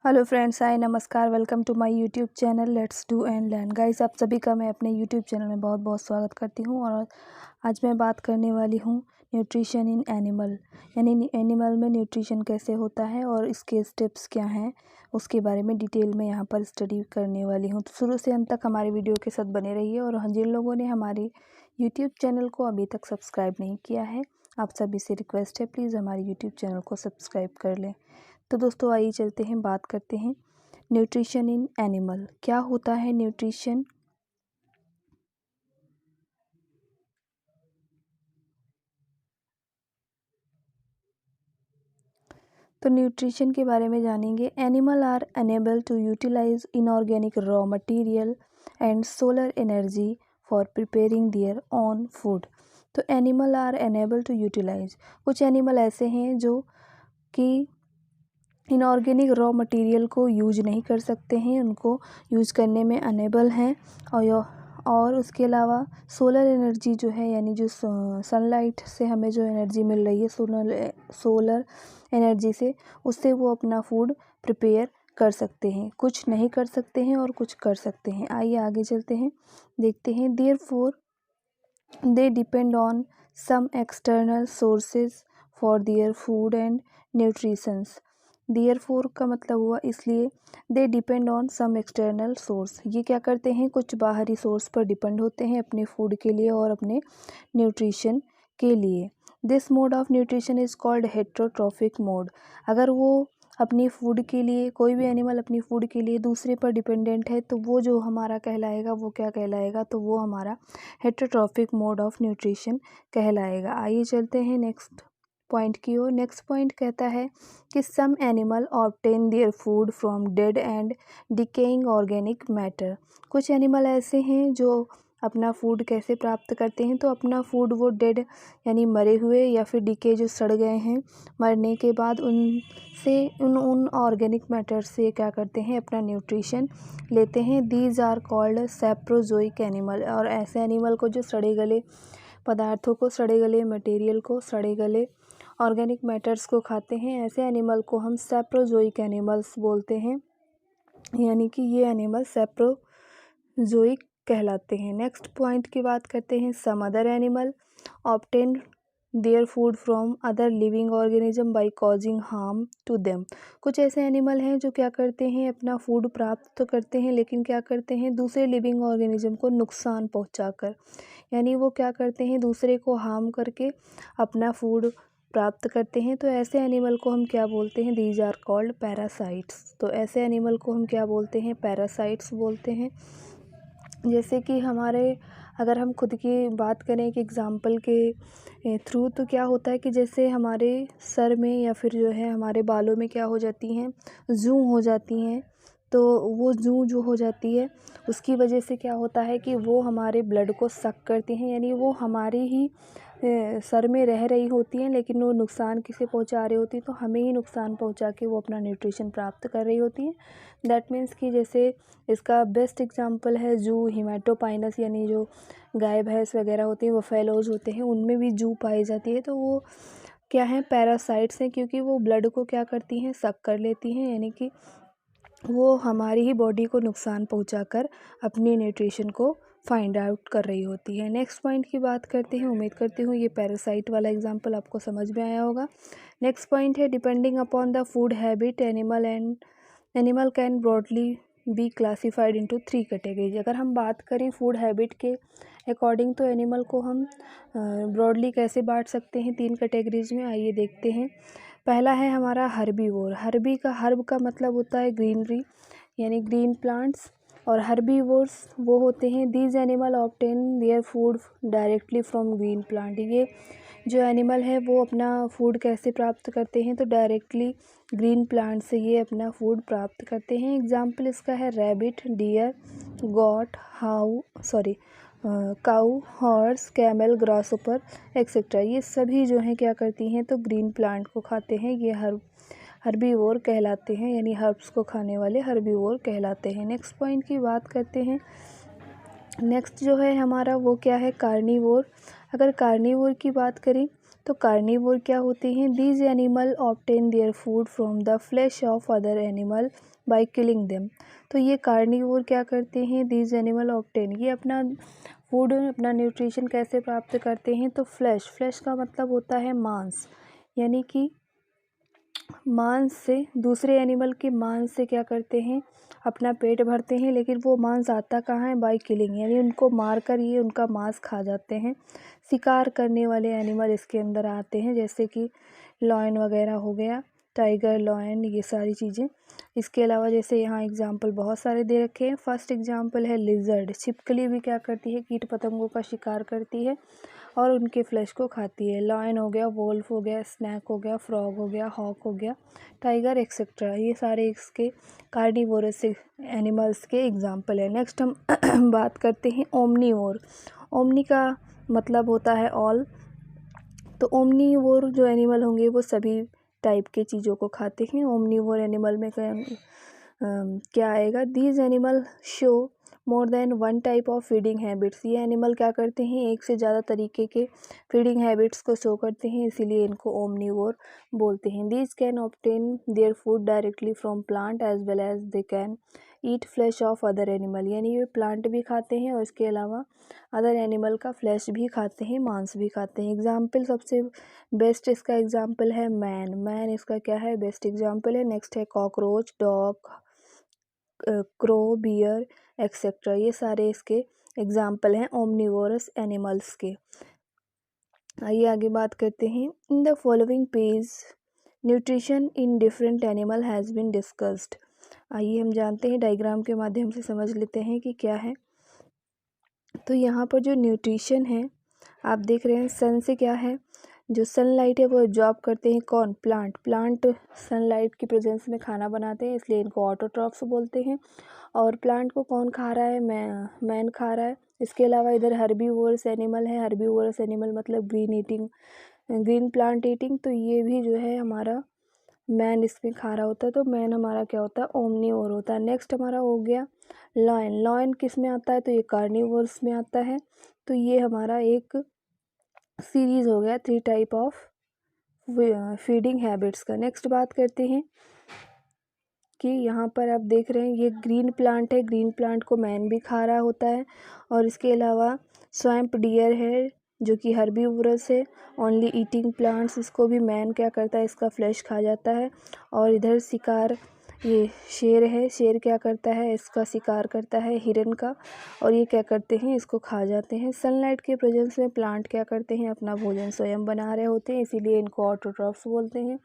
Hello friends, hi, नमस्कार। Welcome to my YouTube channel let's do and learn. Guys, आप सभी का मैं अपने यूट्यूब चैनल में बहुत बहुत स्वागत करती हूँ। और आज मैं बात करने वाली हूँ न्यूट्रिशन इन एनिमल, यानी एनिमल में न्यूट्रिशन कैसे होता है और इसके स्टेप्स क्या हैं, उसके बारे में डिटेल में यहाँ पर स्टडी करने वाली हूँ। तो शुरू से अंत तक हमारी वीडियो के साथ बने रहिए। और जिन लोगों ने हमारे यूट्यूब चैनल को अभी तक सब्सक्राइब नहीं किया है, आप सभी से रिक्वेस्ट है, प्लीज़ हमारे यूट्यूब चैनल को सब्सक्राइब कर लें। तो दोस्तों, आइए चलते हैं, बात करते हैं न्यूट्रिशन इन एनिमल। क्या होता है न्यूट्रिशन? तो न्यूट्रिशन के बारे में जानेंगे। Animal are unable to utilize inorganic raw material and solar energy for preparing their own food. तो animal are unable to utilize, कुछ एनिमल ऐसे हैं जो कि इनऑर्गेनिक रॉ मटेरियल को यूज नहीं कर सकते हैं, उनको यूज करने में अनेबल हैं। और उसके अलावा सोलर एनर्जी जो है, यानी जो सनलाइट से हमें जो एनर्जी मिल रही है, सोलर एनर्जी से, उससे वो अपना फूड प्रिपेयर कर सकते हैं। कुछ नहीं कर सकते हैं और कुछ कर सकते हैं। आइए आगे चलते हैं, देखते हैं। Therefore they depend on some external sources for their food and nutritions. Therefore का मतलब हुआ इसलिए, they depend on some external source, ये क्या करते हैं, कुछ बाहरी सोर्स पर डिपेंड होते हैं अपने फूड के लिए और अपने न्यूट्रिशन के लिए। This mode of nutrition is called heterotrophic mode. अगर वो अपनी फूड के लिए, कोई भी एनिमल अपनी फूड के लिए दूसरे पर डिपेंडेंट है, तो वो जो हमारा कहलाएगा, वो क्या कहलाएगा, तो वो हमारा हेट्रोट्रॉफिक मोड ऑफ न्यूट्रिशन कहलाएगा। आइए चलते हैं नेक्स्ट पॉइंट की ओर। नेक्स्ट पॉइंट कहता है कि some animal obtain their food from dead and decaying organic matter. कुछ एनिमल ऐसे हैं जो अपना फूड कैसे प्राप्त करते हैं, तो अपना फूड वो डेड, यानी मरे हुए या फिर डिके, जो सड़ गए हैं, मरने के बाद उनसे उन ऑर्गेनिक मैटर से क्या करते हैं, अपना न्यूट्रिशन लेते हैं। These are called saprozoic animal. और ऐसे एनिमल को जो सड़े गले पदार्थों को, सड़े गले मटेरियल को, सड़े गले ऑर्गेनिक मैटर्स को खाते हैं, ऐसे एनिमल को हम सैप्रोजोइक एनिमल्स बोलते हैं, यानी कि ये एनिमल सैप्रोजोइक कहलाते हैं। नेक्स्ट पॉइंट की बात करते हैं। Some other animal obtain their food from other living organism by causing harm to them. कुछ ऐसे एनिमल हैं जो क्या करते हैं, अपना फूड प्राप्त तो करते हैं, लेकिन क्या करते हैं, दूसरे लिविंग ऑर्गेनिज्म को नुकसान पहुंचाकर, यानी वो क्या करते हैं, दूसरे को हार्म करके अपना फूड प्राप्त करते हैं। तो ऐसे एनिमल को हम क्या बोलते हैं, दीज आर कॉल्ड पैरासाइट्स। तो ऐसे एनिमल को हम क्या बोलते हैं, पैरासाइट्स बोलते हैं। जैसे कि हमारे, अगर हम खुद की बात करें एक एग्ज़ाम्पल के थ्रू, तो क्या होता है कि जैसे हमारे सर में या फिर जो है हमारे बालों में क्या हो जाती हैं, जूं हो जाती हैं। तो वो जूं जो हो जाती है, उसकी वजह से क्या होता है कि वो हमारे ब्लड को सक करती हैं, यानी वो हमारे ही सर में रह रही होती हैं, लेकिन वो नुकसान किसे पहुंचा रही होती हैं, तो हमें ही नुकसान पहुंचा के वो अपना न्यूट्रिशन प्राप्त कर रही होती हैं। दैट मीन्स कि जैसे इसका बेस्ट एग्जांपल है जू हिमेटोपाइनस, यानी जो गाय भैंस वगैरह होती हैं, वो फेलोज होते हैं, उनमें भी जू पाई जाती है। तो वो क्या है, पैरासाइट्स हैं, क्योंकि वो ब्लड को क्या करती हैं, सक कर लेती हैं, यानी कि वो हमारी ही बॉडी को नुकसान पहुंचाकर अपनी न्यूट्रिशन को फाइंड आउट कर रही होती है। नेक्स्ट पॉइंट की बात करते हैं। उम्मीद करती हूँ ये पैरासाइट वाला एग्जांपल आपको समझ में आया होगा। नेक्स्ट पॉइंट है, depending upon the food habit animal can broadly be classified into 3 categories. अगर हम बात करें फूड हैबिट के अकॉर्डिंग, तो एनिमल को हम ब्रॉडली कैसे बांट सकते हैं, 3 कैटेगरीज में। आइए देखते हैं। पहला है हमारा हर्बीवोर। हर्ब का मतलब होता है ग्रीनरी, यानी ग्रीन प्लांट्स। और हर्बीवोर्स वो होते हैं, these animal obtain their food directly from green plant. ये जो एनिमल है वो अपना फूड कैसे प्राप्त करते हैं, तो डायरेक्टली ग्रीन प्लांट से ये अपना फूड प्राप्त करते हैं। एग्जाम्पल इसका है रैबिट, डियर, गॉट, काऊ, हॉर्स, कैमल, ग्रासहोपर एक्सेट्रा। ये सभी जो हैं क्या करती हैं, तो ग्रीन प्लांट को खाते हैं। ये हर्बीवोर कहलाते हैं, यानी हर्ब्स को खाने वाले हर्बीवोर कहलाते हैं। नेक्स्ट पॉइंट की बात करते हैं। नेक्स्ट जो है हमारा वो क्या है, कार्निवोर। अगर कार्निवोर की बात करें तो कार्निवोर क्या होते हैं? These animal obtain their food from the flash of other animal by killing them. तो ये कार्निवोर क्या करते हैं? दीज एनिमल ऑब्टेन, ये अपना फूड, अपना न्यूट्रिशन कैसे प्राप्त करते हैं? तो फ्लैश का मतलब होता है मांस, यानी कि मांस से, दूसरे एनिमल के मांस से क्या करते हैं? अपना पेट भरते हैं। लेकिन वो मांस आता कहाँ है? बाय किलिंग, यानी उनको मार कर ये उनका मांस खा जाते हैं। शिकार करने वाले एनिमल इसके अंदर आते हैं, जैसे कि लॉयन वगैरह हो गया, टाइगर, लॉयन, ये सारी चीज़ें। इसके अलावा जैसे यहाँ एग्जाम्पल बहुत सारे दे रखे हैं। फर्स्ट एग्जाम्पल है लिजर्ड। छिपकली भी क्या करती है? कीट पतंगों का शिकार करती है और उनके फ्लैश को खाती है। लॉयन हो गया, वोल्फ हो गया, स्नैक हो गया, फ्रॉग हो गया, हॉक हो गया, टाइगर एक्सेट्रा, ये सारे इसके कार्निवोरस एनिमल्स के एग्जाम्पल है। नेक्स्ट हम बात करते हैं ओमनीवोर। ओमनी का मतलब होता है ऑल। तो ओमनीवोर जो एनिमल होंगे वो सभी टाइप के चीज़ों को खाते हैं। ओमनीवोर एनिमल में क्या आएगा? These animal show more than one type of feeding habits. ये एनिमल क्या करते हैं? एक से ज़्यादा तरीके के फीडिंग हैबिट्स को शो करते हैं, इसीलिए इनको ओमनीवोर बोलते हैं। These can obtain their food directly from plant as well as they can eat flesh of other animal, यानी ये प्लांट भी खाते हैं और इसके अलावा अदर एनिमल का फ्लैश भी खाते हैं, मांस भी खाते हैं। एग्जाम्पल सबसे बेस्ट इसका एग्जाम्पल है मैन इसका क्या है? बेस्ट एग्जाम्पल है। नेक्स्ट है cockroach, dog, crow, bear etcetera, ये सारे इसके एग्जाम्पल हैं ओमनिवोरस एनिमल्स के। आइए आगे बात करते हैं। In the following page nutrition in different animal has been discussed. आइए हम जानते हैं, डायग्राम के माध्यम से समझ लेते हैं कि क्या है। तो यहाँ पर जो न्यूट्रिशन है, आप देख रहे हैं सन से क्या है? जो सनलाइट है वो एब्जॉर्ब करते हैं कौन? प्लांट सनलाइट की प्रेजेंस में खाना बनाते हैं, इसलिए इनको ऑटोट्रॉफ्स बोलते हैं। और प्लांट को कौन खा रहा है? मैन खा रहा है। इसके अलावा इधर हर्बीवोरस एनिमल है। हर्बीवोरस एनिमल मतलब ग्रीन प्लांट ईटिंग। तो ये भी जो है हमारा मैन इसमें खा रहा होता है, तो मैन हमारा क्या होता है? ओमनीवोर होता है। नेक्स्ट हमारा हो गया लॉयन किस में आता है? तो ये कार्निवोरस में आता है। तो ये हमारा एक सीरीज हो गया 3 टाइप ऑफ फीडिंग हैबिट्स का। नेक्स्ट बात करते हैं कि यहाँ पर आप देख रहे हैं ये ग्रीन प्लांट है। ग्रीन प्लांट को मैन भी खा रहा होता है। और इसके अलावा स्वैम्प डियर है जो कि हर्बीवोरस है, ओनली ईटिंग प्लांट्स। इसको भी मैन क्या करता है? इसका फ्लैश खा जाता है। और इधर शिकार, ये शेर है। शेर क्या करता है? इसका शिकार करता है हिरन का, और ये क्या करते हैं? इसको खा जाते हैं। सनलाइट के प्रेजेंस में प्लांट क्या करते हैं? अपना भोजन स्वयं बना रहे होते हैं, इसीलिए इनको ऑटोट्रॉफ्स बोलते हैं।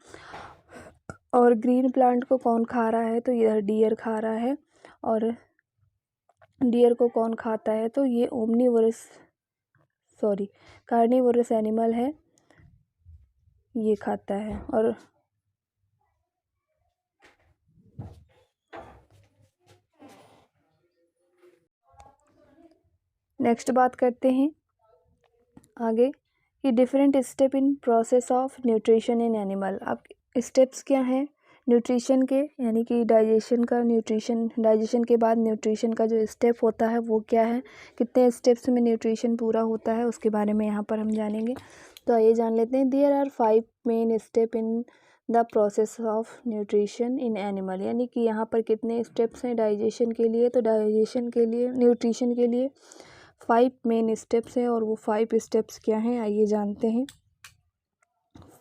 और ग्रीन प्लांट को कौन खा रहा है? तो इधर डियर खा रहा है। और डियर को कौन खाता है? तो ये कार्निवोरस एनिमल है, ये खाता है। और नेक्स्ट बात करते हैं आगे कि different step in process of nutrition in animal. अब स्टेप्स क्या हैं न्यूट्रिशन के, यानी कि डाइजेशन के बाद न्यूट्रिशन का जो स्टेप होता है वो क्या है, कितने स्टेप्स में न्यूट्रिशन पूरा होता है, उसके बारे में यहाँ पर हम जानेंगे। तो आइए जान लेते हैं। There are 5 main step in the process of nutrition in animal, यानी कि यहाँ पर कितने स्टेप्स हैं डाइजेशन के लिए। तो डाइजेशन के लिए, न्यूट्रिशन के लिए 5 मेन स्टेप्स हैं। और वो 5 स्टेप्स क्या हैं आइए जानते हैं।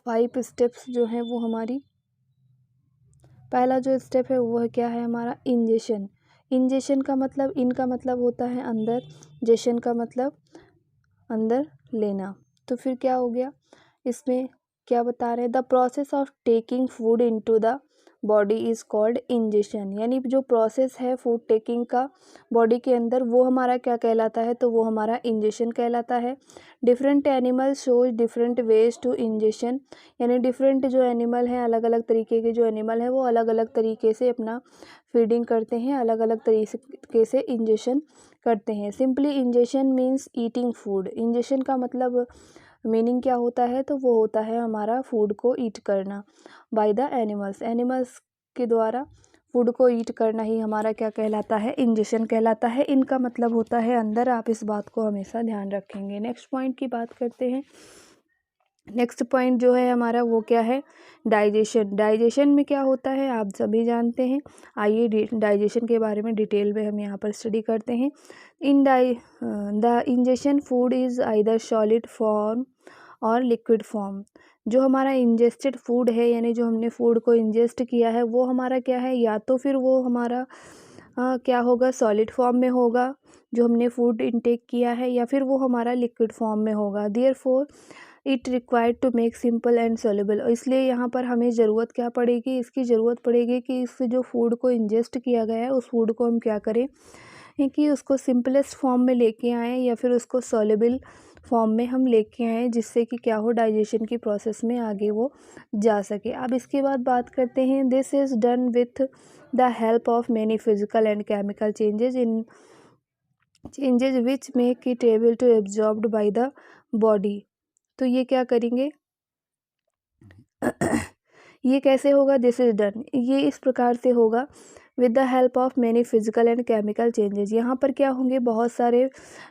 5 स्टेप्स जो हैं वो हमारी, पहला जो स्टेप है वो क्या है हमारा? इंजेशन। इंजेशन का मतलब, इन का मतलब होता है अंदर, जेशन का मतलब अंदर लेना। तो फिर क्या हो गया इसमें, क्या बता रहे हैं? The process of taking food into the body is called ingestion, यानी जो प्रोसेस है फूड टेकिंग का बॉडी के अंदर, वो हमारा क्या कहलाता है? तो वो हमारा इंजेशन कहलाता है। Different animal shows different ways to ingestion, यानी डिफरेंट जो एनिमल हैं, अलग अलग तरीके के जो एनिमल हैं वो अलग अलग तरीके से अपना फीडिंग करते हैं, अलग अलग तरीके से इंजेशन करते हैं। Simply ingestion means eating food. Ingestion का मतलब मीनिंग क्या होता है? तो वो होता है हमारा फूड को ईट करना बाय द एनिमल्स के द्वारा फूड को ईट करना ही हमारा क्या कहलाता है? इंजेशन कहलाता है। इनका मतलब होता है अंदर, आप इस बात को हमेशा ध्यान रखेंगे। नेक्स्ट पॉइंट की बात करते हैं नेक्स्ट पॉइंट जो है हमारा वो क्या है, डाइजेशन। डाइजेशन में क्या होता है आप सभी जानते हैं। आइए डाइजेशन के बारे में डिटेल में हम यहाँ पर स्टडी करते हैं। The ingestion food is either solid form और लिक्विड फॉर्म। जो हमारा इंजेस्टेड फूड है यानी जो हमने फूड को इंजेस्ट किया है वो हमारा क्या है, या तो फिर वो हमारा क्या होगा, सॉलिड फॉर्म में होगा जो हमने फूड इनटेक किया है, या फिर वो हमारा लिक्विड फॉर्म में होगा। Therefore it required to make simple and soluble. इसलिए यहाँ पर हमें ज़रूरत क्या पड़ेगी, इसकी ज़रूरत पड़ेगी कि इस जो फूड को इंजेस्ट किया गया है उस फूड को हम क्या करें कि उसको सिंपलेस्ट फॉर्म में लेके आएँ या फिर उसको सोल्यूबल फॉर्म में हम लेके आएँ, जिससे कि क्या हो, डाइजेशन की प्रोसेस में आगे वो जा सके। अब इसके बाद बात करते हैं, this is done with the help of many physical and chemical changes which make it able to absorbed by the body. तो ये क्या करेंगे ये कैसे होगा, दिस इज डन, ये इस प्रकार से होगा with the help of many physical and chemical changes. यहाँ पर क्या होंगे, बहुत सारे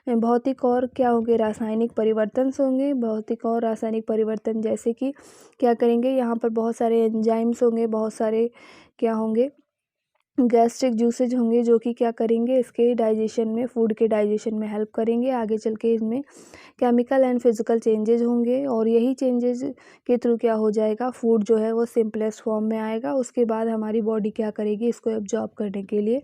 भौतिक और क्या होंगे, रासायनिक परिवर्तन होंगे। भौतिक और रासायनिक परिवर्तन जैसे कि क्या करेंगे, यहाँ पर बहुत सारे एंजाइम्स होंगे, बहुत सारे क्या होंगे, गैस्ट्रिक जूसेज होंगे जो कि क्या करेंगे, इसके डाइजेशन में, फूड के डाइजेशन में हेल्प करेंगे। आगे चल के इसमें केमिकल एंड फिजिकल चेंजेज होंगे और यही चेंजेस के थ्रू क्या हो जाएगा, फूड जो है वो सिंपलेस्ट फॉर्म में आएगा। उसके बाद हमारी बॉडी क्या करेगी, इसको एब्जॉर्ब करने के लिए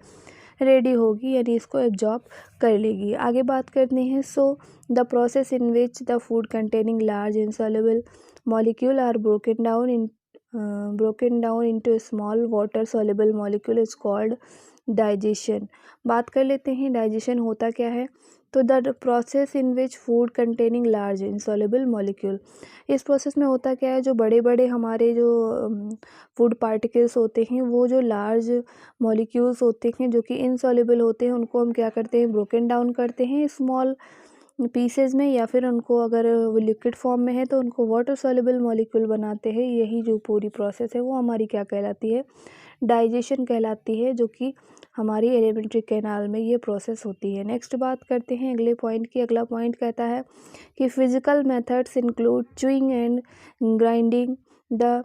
रेडी होगी, यानी इसको एब्जॉर्ब कर लेगी। आगे बात करते हैं, so the process in which the food containing large insoluble molecule are broken down into a small water soluble molecule is called digestion। बात कर लेते हैं डाइजेशन होता क्या है। तो the process in which food containing large insoluble molecule, इस process में होता क्या है, जो बड़े बड़े हमारे जो फूड पार्टिकल्स होते हैं, वो जो लार्ज मॉलिक्यूल्स होते हैं जो कि इनसॉल्युबल होते हैं, उनको हम क्या करते हैं, ब्रोकन डाउन करते हैं स्मॉल पीसेज में, या फिर उनको अगर वो लिक्विड फॉर्म में है तो उनको वाटर सॉल्युबल मॉलिक्यूल बनाते हैं। यही जो पूरी प्रोसेस है वो हमारी क्या कहलाती है, डाइजेशन कहलाती है, जो कि हमारी एलिमेंट्री कैनाल में ये प्रोसेस होती है। नेक्स्ट बात करते हैं अगले पॉइंट की। अगला पॉइंट कहता है कि physical methods include chewing and grinding the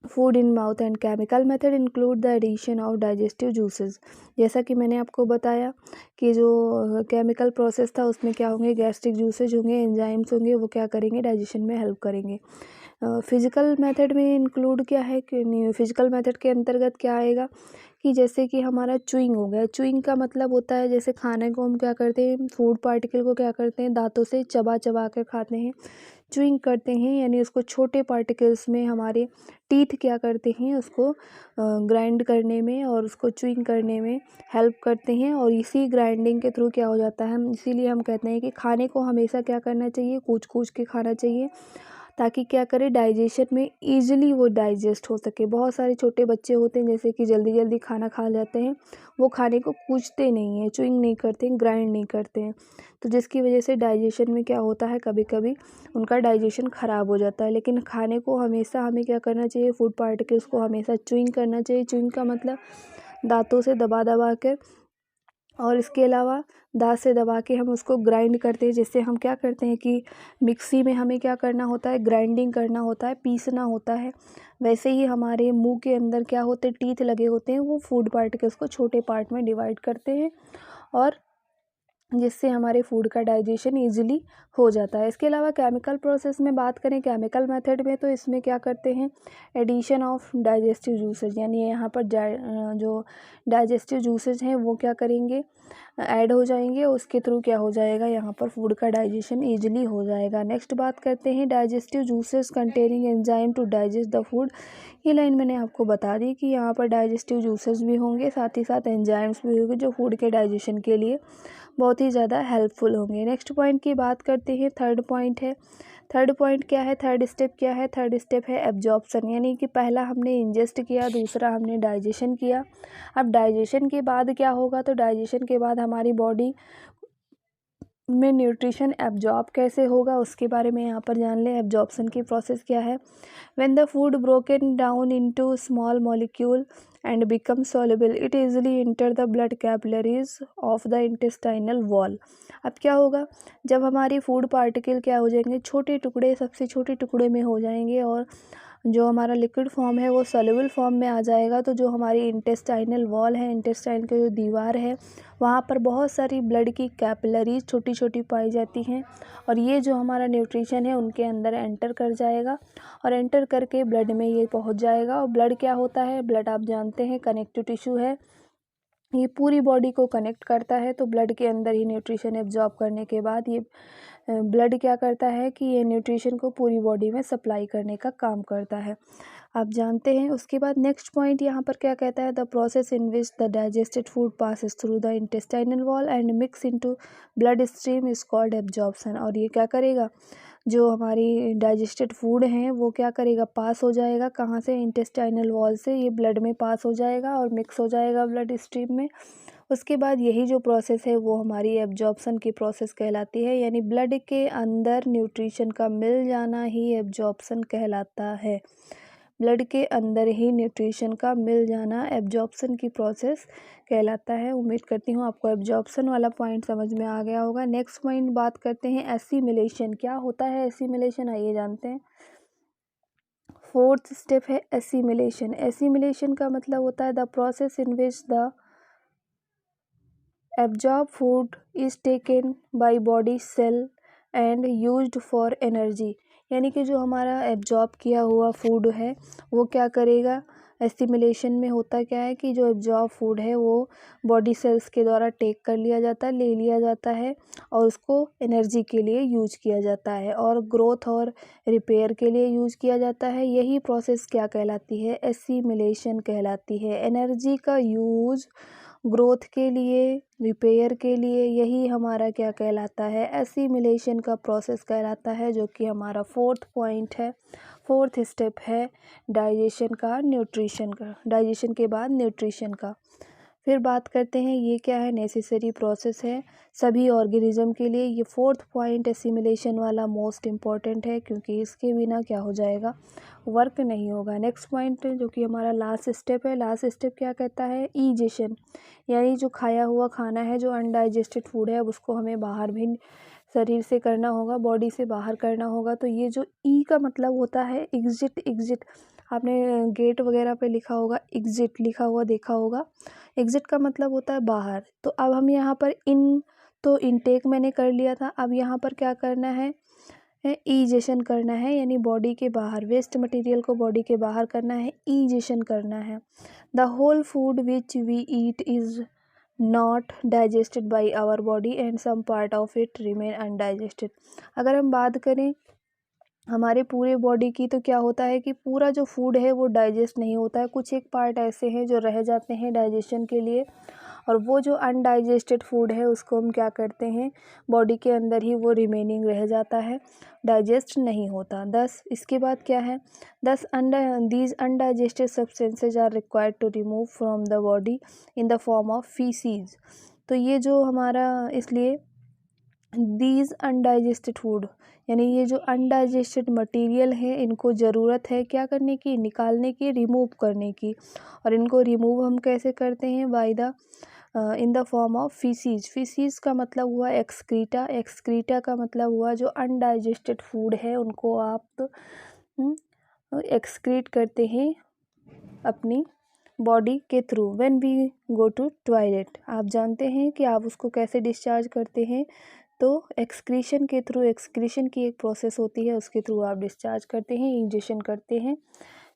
food in mouth and chemical method include the addition of digestive juices. जैसा कि मैंने आपको बताया कि जो केमिकल प्रोसेस था उसमें क्या होंगे, गैस्ट्रिक जूसेज होंगे, एंजाइम्स होंगे, वो क्या करेंगे, डाइजेशन में हेल्प करेंगे। फिजिकल मेथड में इंक्लूड क्या है कि नहीं, फिजिकल मेथड के अंतर्गत क्या आएगा कि जैसे कि हमारा च्यूइंग हो गया। च्यूइंग का मतलब होता है जैसे खाने को हम क्या करते हैं, फूड पार्टिकल को क्या करते हैं, दांतों से चबा चबा कर खाते हैं, च्यूइंग करते हैं, यानी उसको छोटे पार्टिकल्स में हमारे टीथ क्या करते हैं, उसको ग्राइंड करने में और उसको च्यूइंग करने में हेल्प करते हैं। और इसी ग्राइंडिंग के थ्रू क्या हो जाता है, इसीलिए हम कहते हैं कि खाने को हमेशा क्या करना चाहिए, कूच कूच के खाना चाहिए, ताकि क्या करे, डाइजेशन में ईजिली वो डाइजेस्ट हो सके। बहुत सारे छोटे बच्चे होते हैं जैसे कि जल्दी जल्दी खाना खा जाते हैं, वो खाने को कूचते नहीं हैं, च्यूइंग नहीं करते हैं, ग्राइंड नहीं करते हैं, तो जिसकी वजह से डाइजेशन में क्या होता है, कभी कभी उनका डाइजेशन ख़राब हो जाता है। लेकिन खाने को हमेशा हमें क्या करना चाहिए, फूड पार्टिकल्स को हमेशा च्यूइंग करना चाहिए। च्यूइंग का मतलब दांतों से दबा दबा कर, और इसके अलावा दाँत से दबा के हम उसको ग्राइंड करते हैं। जिससे हम क्या करते हैं कि मिक्सी में हमें क्या करना होता है, ग्राइंडिंग करना होता है, पीसना होता है। वैसे ही हमारे मुंह के अंदर क्या होते हैं, टीथ लगे होते हैं, वो फूड पार्टिकल्स को छोटे पार्ट में डिवाइड करते हैं और जिससे हमारे फूड का डाइजेशन ईजिली हो जाता है। इसके अलावा केमिकल प्रोसेस में बात करें, केमिकल मेथड में, तो इसमें क्या करते हैं, एडिशन ऑफ डाइजेस्टिव जूसेज, यानी यहाँ पर जो डाइजेस्टिव जूसेज हैं वो क्या करेंगे, ऐड हो जाएंगे। उसके थ्रू क्या हो जाएगा, यहाँ पर फूड का डाइजेशन ईजिली हो जाएगा। नेक्स्ट बात करते हैं, digestive juices containing enzyme to digest the food. ये लाइन मैंने आपको बता दी कि यहाँ पर डाइजेस्टिव जूसेस भी होंगे, साथ ही साथ एंजाइम्स भी होंगे जो फूड के डाइजेशन के लिए बहुत ही ज़्यादा हेल्पफुल होंगे। नेक्स्ट पॉइंट की बात करते हैं, थर्ड पॉइंट है। थर्ड पॉइंट क्या है, थर्ड स्टेप क्या है, थर्ड स्टेप है एब्जॉर्प्शन, यानी कि पहला हमने इंजेस्ट किया, दूसरा हमने डाइजेशन किया। अब डाइजेशन के बाद क्या होगा, तो डाइजेशन के बाद हमारी बॉडी में न्यूट्रिशन एब्जॉर्ब कैसे होगा उसके बारे में यहाँ पर जान लें। एब्जॉर्प्शन की प्रोसेस क्या है। When the food broken down into small molecule and become soluble it easily enter the blood capillaries of the intestinal wall. अब क्या होगा, जब हमारी फूड पार्टिकल क्या हो जाएंगे, छोटे टुकड़े, सबसे छोटे टुकड़े में हो जाएंगे और जो हमारा लिक्विड फॉर्म है वो सॉल्युबल फॉर्म में आ जाएगा, तो जो हमारी इंटेस्टाइनल वॉल है, इंटेस्टाइन की जो दीवार है, वहाँ पर बहुत सारी ब्लड की कैपिलरीज छोटी छोटी पाई जाती हैं और ये जो हमारा न्यूट्रिशन है उनके अंदर एंटर कर जाएगा और एंटर करके ब्लड में ये पहुँच जाएगा। और ब्लड क्या होता है, ब्लड आप जानते हैं कनेक्टिव टिश्यू है, ये पूरी बॉडी को कनेक्ट करता है। तो ब्लड के अंदर ही न्यूट्रिशन एब्जॉर्ब करने के बाद ये ब्लड क्या करता है कि ये न्यूट्रिशन को पूरी बॉडी में सप्लाई करने का काम करता है, आप जानते हैं। उसके बाद नेक्स्ट पॉइंट यहाँ पर क्या कहता है, the process in which the digested food passes through the intestinal wall and mix into blood stream is called absorption. और ये क्या करेगा, जो हमारी डाइजेस्टेड फूड हैं वो क्या करेगा, पास हो जाएगा, कहाँ से, इंटेस्टाइनल वॉल से, ये ब्लड में पास हो जाएगा और मिक्स हो जाएगा ब्लड स्ट्रीम में। उसके बाद यही जो प्रोसेस है वो हमारी एब्जॉर्प्शन की प्रोसेस कहलाती है, यानी ब्लड के अंदर न्यूट्रिशन का मिल जाना ही एब्जॉर्प्शन कहलाता है। ब्लड के अंदर ही न्यूट्रिशन का मिल जाना एब्जॉर्प्शन की प्रोसेस कहलाता है। उम्मीद करती हूँ आपको एब्जॉर्प्शन वाला पॉइंट समझ में आ गया होगा। नेक्स्ट पॉइंट बात करते हैं एसिमिलेशन। क्या होता है एसिमिलेशन, आइए जानते हैं। फोर्थ स्टेप है एसिमिलेशन। एसिमिलेशन का मतलब होता है the process in which the absorbed food is taken by body cell and used for energy। यानी कि जो हमारा एब्जॉर्ब किया हुआ फूड है वो क्या करेगा, एसिमिलेशन में होता क्या है कि जो एब्जॉर्ब फूड है वो बॉडी सेल्स के द्वारा टेक कर लिया जाता है, ले लिया जाता है और उसको एनर्जी के लिए यूज किया जाता है और ग्रोथ और रिपेयर के लिए यूज किया जाता है। यही प्रोसेस क्या कहलाती है, एसिमिलेशन कहलाती है। एनर्जी का यूज ग्रोथ के लिए, रिपेयर के लिए, यही हमारा क्या कहलाता है, एसिमिलेशन का प्रोसेस कहलाता है, जो कि हमारा फोर्थ पॉइंट है, फोर्थ स्टेप है डाइजेशन का, न्यूट्रिशन का, डाइजेशन के बाद न्यूट्रिशन का। फिर बात करते हैं ये क्या है, नेसेसरी प्रोसेस है सभी ऑर्गेनिज्म के लिए। ये फोर्थ पॉइंट एसिमिलेशन वाला मोस्ट इम्पॉर्टेंट है, क्योंकि इसके बिना क्या हो जाएगा, वर्क नहीं होगा। नेक्स्ट पॉइंट जो कि हमारा लास्ट स्टेप है, लास्ट स्टेप क्या कहता है, ईजेशन। यानी जो खाया हुआ खाना है, जो अनडाइजेस्टेड फूड है, अब उसको हमें बाहर भी शरीर से करना होगा, बॉडी से बाहर करना होगा। तो ये जो ई का मतलब होता है एग्जिट, एग्जिट आपने गेट वगैरह पे लिखा होगा, एग्जिट लिखा हुआ देखा होगा। एग्जिट का मतलब होता है बाहर। तो अब हम यहाँ पर इन, तो इनटेक मैंने कर लिया था, अब यहाँ पर क्या करना है, ईजेशन करना है, यानी बॉडी के बाहर, वेस्ट मटेरियल को बॉडी के बाहर करना है, ईजेशन करना है। The whole food which we eat is not digested by our body and some part of it remain undigested. अगर हम बात करें हमारे पूरे बॉडी की, तो क्या होता है कि पूरा जो फूड है वो डाइजेस्ट नहीं होता है, कुछ एक पार्ट ऐसे हैं जो रह जाते हैं डाइजेशन के लिए, और वो जो अनडाइजेस्टेड फूड है उसको हम क्या करते हैं, बॉडी के अंदर ही वो रिमेनिंग रह जाता है, डाइजेस्ट नहीं होता। दस इसके बाद क्या है, these undigested substances are required to remove from the body in the form of faeces. तो ये जो हमारा, इसलिए दीज अनडाइजेस्टेड फूड, यानी ये जो अनडाइजेस्टेड मटेरियल है, इनको ज़रूरत है क्या करने की, निकालने की, रिमूव करने की। और इनको रिमूव हम कैसे करते हैं, by the in the form of faeces. Faeces का मतलब हुआ एक्सक्रीटा, एक्सक्रीटा का मतलब हुआ जो अनडाइजेस्टेड फूड है उनको आप एक्सक्रीट करते हैं अपनी बॉडी के थ्रू। When we go to toilet, आप जानते हैं कि आप उसको कैसे डिस्चार्ज करते हैं, तो एक्सक्रीशन के थ्रू, एक्सक्रीशन की एक प्रोसेस होती है, उसके थ्रू आप डिस्चार्ज करते हैं, इंजेक्शन करते हैं,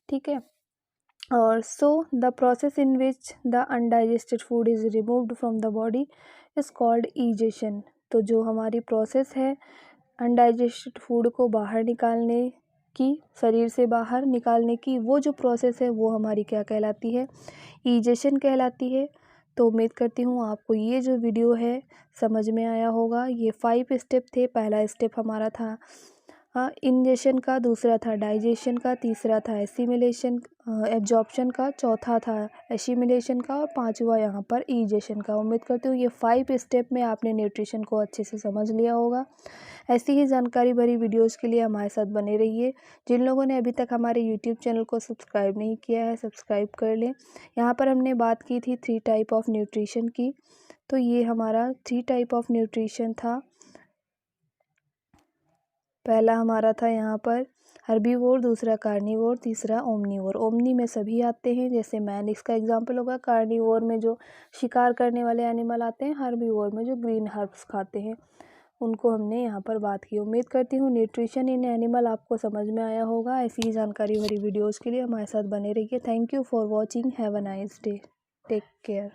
ठीक है। और सो the process in which the undigested food is removed from the body is called ईजेशन। तो जो हमारी प्रोसेस है अनडाइजेस्टेड फूड को बाहर निकालने की, शरीर से बाहर निकालने की, वो जो प्रोसेस है वो हमारी क्या कहलाती है, ईजेशन कहलाती है। तो उम्मीद करती हूँ आपको ये जो वीडियो है समझ में आया होगा। ये 5 स्टेप थे। पहला स्टेप हमारा था इंजेशन का, दूसरा था डाइजेशन का, तीसरा था एसिमिलेशन एब्जॉर्प्शन का, चौथा था एसिमिलेशन का और पांचवा यहाँ पर ईजेशन का। उम्मीद करती हूँ ये 5 स्टेप में आपने न्यूट्रिशन को अच्छे से समझ लिया होगा। ऐसी ही जानकारी भरी वीडियोस के लिए हमारे साथ बने रहिए। जिन लोगों ने अभी तक हमारे यूट्यूब चैनल को सब्सक्राइब नहीं किया है, सब्सक्राइब कर लें। यहाँ पर हमने बात की थी 3 टाइप ऑफ न्यूट्रिशन की, तो ये हमारा 3 टाइप ऑफ न्यूट्रिशन था। पहला हमारा था यहाँ पर हर्बीवोर, दूसरा कार्निवोर, तीसरा ओमनीवोर। ओमनी में सभी आते हैं, जैसे मैन इसका एग्जाम्पल होगा। कार्निवोर में जो शिकार करने वाले एनिमल आते हैं, हर्बीवोर में जो ग्रीन हर्ब्स खाते हैं, उनको हमने यहाँ पर बात की। उम्मीद करती हूँ न्यूट्रिशन इन एनिमल आपको समझ में आया होगा। ऐसी ही जानकारी भरी वीडियोज़ के लिए हमारे साथ बने रहिए। Thank you for watching. Have a nice day. Take care.